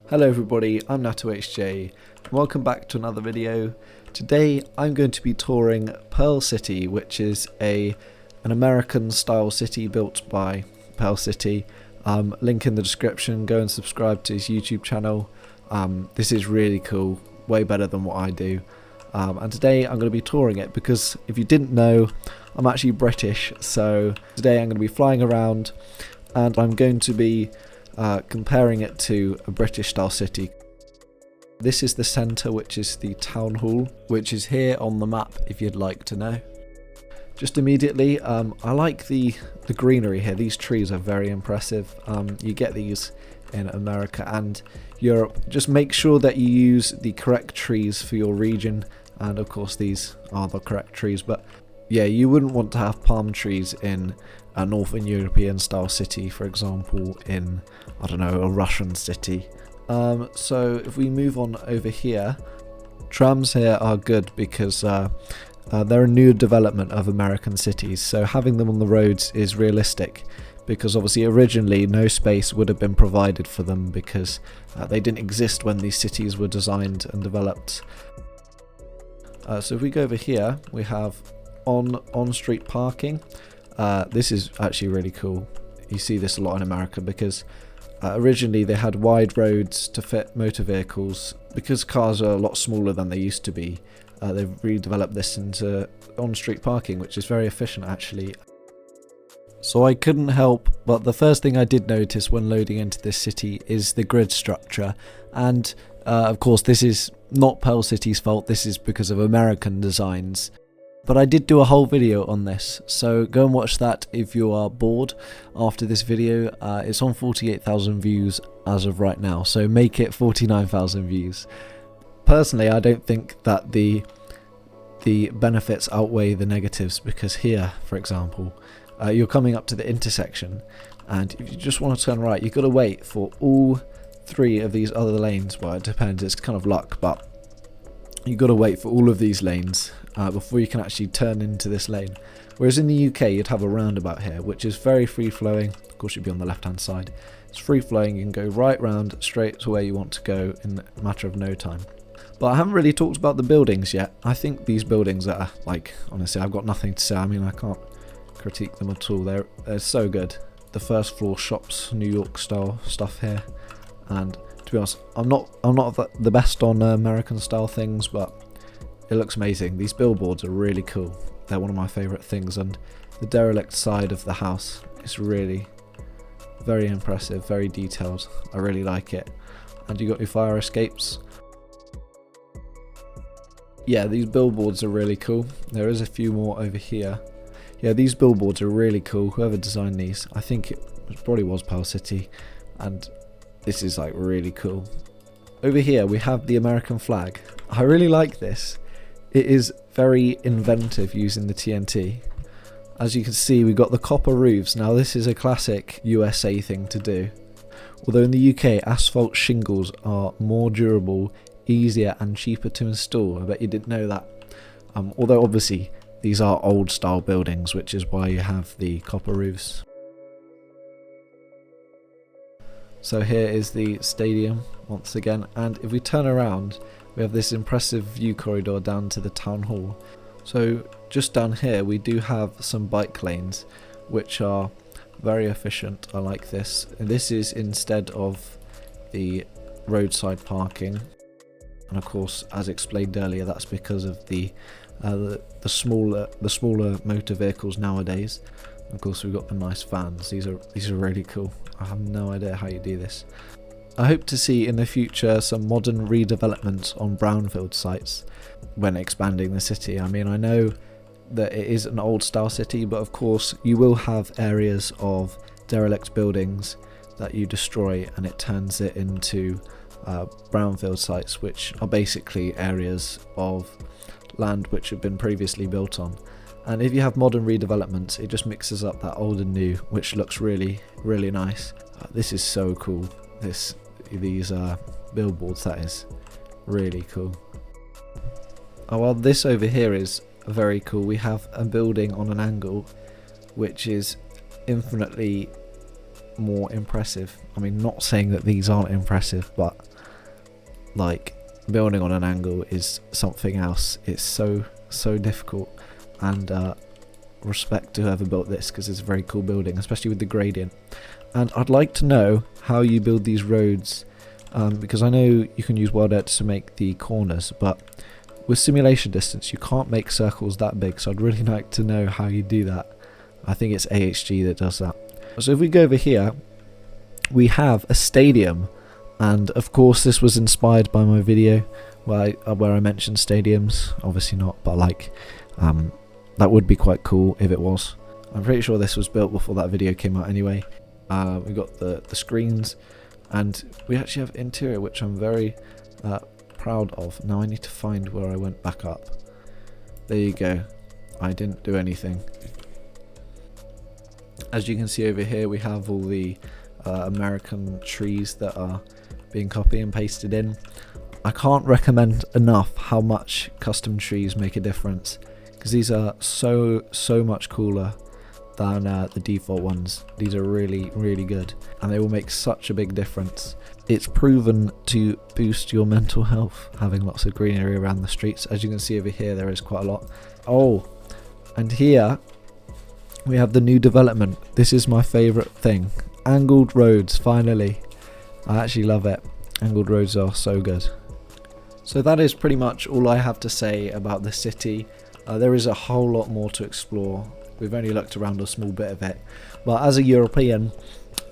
Hello everybody, I'm NatoHJ and welcome back to another video. Today I'm going to be touring Pearl City, which is an American style city built by Pearl City. Link in the description, go and subscribe to his YouTube channel. This is really cool, way better than what I do. And today I'm going to be touring it because if you didn't know, I'm actually British, so today I'm going to be flying around and I'm going to be comparing it to a British style city. This is the centre, which is the town hall, which is here on the map if you'd like to know. Just immediately, I like the greenery here. These trees are very impressive. You get these in America and Europe. Just make sure that you use the correct trees for your region, and of course these are the correct trees, but yeah, you wouldn't want to have palm trees in a Northern European style city, for example in, I don't know, a Russian city. So if we move on over here, trams here are good because they're a new development of American cities, so having them on the roads is realistic because obviously originally no space would have been provided for them because they didn't exist when these cities were designed and developed. So if we go over here, we have on-street parking. This is actually really cool. You see this a lot in America because originally they had wide roads to fit motor vehicles. Because cars are a lot smaller than they used to be, they've redeveloped this into on-street parking, which is very efficient actually. So I couldn't help but the first thing I did notice when loading into this city is the grid structure, and of course this is not Pearl City's fault, this is because of American designs. But I did do a whole video on this, so go and watch that if you are bored after this video. It's on 48,000 views as of right now, so make it 49,000 views. Personally, I don't think that the benefits outweigh the negatives, because here, for example, you're coming up to the intersection, and if you just want to turn right, you've got to wait for all three of these other lanes. Well, it depends, it's kind of luck, but you've got to wait for all of these lanes before you can actually turn into this lane. Whereas in the UK you'd have a roundabout here, which is very free flowing. Of course you'd be on the left hand side. It's free flowing, you can go right round straight to where you want to go in a matter of no time. But I haven't really talked about the buildings yet. I think these buildings are, like, honestly, I've got nothing to say. I mean, I can't critique them at all. They're so good. The first floor shops, New York style stuff here, and to be honest, I'm not the best on American style things, but it looks amazing. These billboards are really cool. They're one of my favourite things, and the derelict side of the house is really very impressive, very detailed. I really like it. And you got your fire escapes. Yeah, these billboards are really cool. There is a few more over here. Yeah, these billboards are really cool. Whoever designed these, I think it probably was Pearl City, and this is like really cool. Over here we have the American flag. I really like this. It is very inventive using the TNT. As you can see, we got the copper roofs. Now this is a classic USA thing to do. Although in the UK asphalt shingles are more durable, easier and cheaper to install. I bet you didn't know that. Although obviously these are old style buildings, which is why you have the copper roofs. So here is the stadium once again, and if we turn around we have this impressive view corridor down to the town hall. So just down here we do have some bike lanes which are very efficient. I like this. And this is instead of the roadside parking, and of course as explained earlier that's because of the smaller motor vehicles nowadays. Of course we've got the nice vans. These are really cool. I have no idea how you do this. I hope to see in the future some modern redevelopment on brownfield sites when expanding the city. I mean, I know that it is an old style city, but of course you will have areas of derelict buildings that you destroy and it turns it into brownfield sites, which are basically areas of land which have been previously built on. And if you have modern redevelopments, it just mixes up that old and new, which looks really, really nice. This is so cool. These billboards, that is really cool. Oh well, this over here is very cool. We have a building on an angle, which is infinitely more impressive. I mean, not saying that these aren't impressive, but like building on an angle is something else. It's so difficult, and respect to whoever built this, because it's a very cool building, especially with the gradient. And I'd like to know how you build these roads, because I know you can use wild edge to make the corners, but with simulation distance you can't make circles that big, so I'd really like to know how you do that. I think it's AHG that does that. So if we go over here, we have a stadium, and of course this was inspired by my video where I mentioned stadiums. Obviously not, but like that would be quite cool if it was. I'm pretty sure this was built before that video came out anyway. We got the screens, and we actually have interior, which I'm very proud of. Now I need to find where I went back up. There you go. I didn't do anything. As you can see over here, we have all the American trees that are being copied and pasted in. I can't recommend enough how much custom trees make a difference, because these are so much cooler than the default ones. These are really good, and they will make such a big difference. It's proven to boost your mental health, having lots of greenery around the streets. As you can see over here, there is quite a lot. Oh, and here we have the new development. This is my favourite thing. Angled roads, finally. I actually love it. Angled roads are so good. So that is pretty much all I have to say about the city. There is a whole lot more to explore. We've only looked around a small bit of it. But as a European,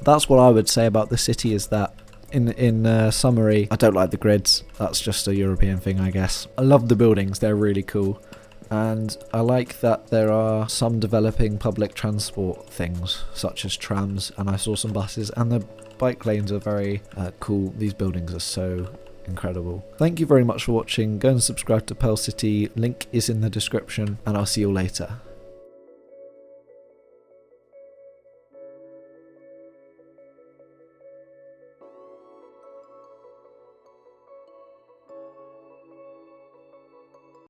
that's what I would say about the city, is that in summary, I don't like the grids. That's just a European thing, I guess. I love the buildings, they're really cool. And I like that there are some developing public transport things, such as trams, and I saw some buses, and the bike lanes are very cool. These buildings are so incredible. Thank you very much for watching. Go and subscribe to Pearl City, link is in the description, and I'll see you later.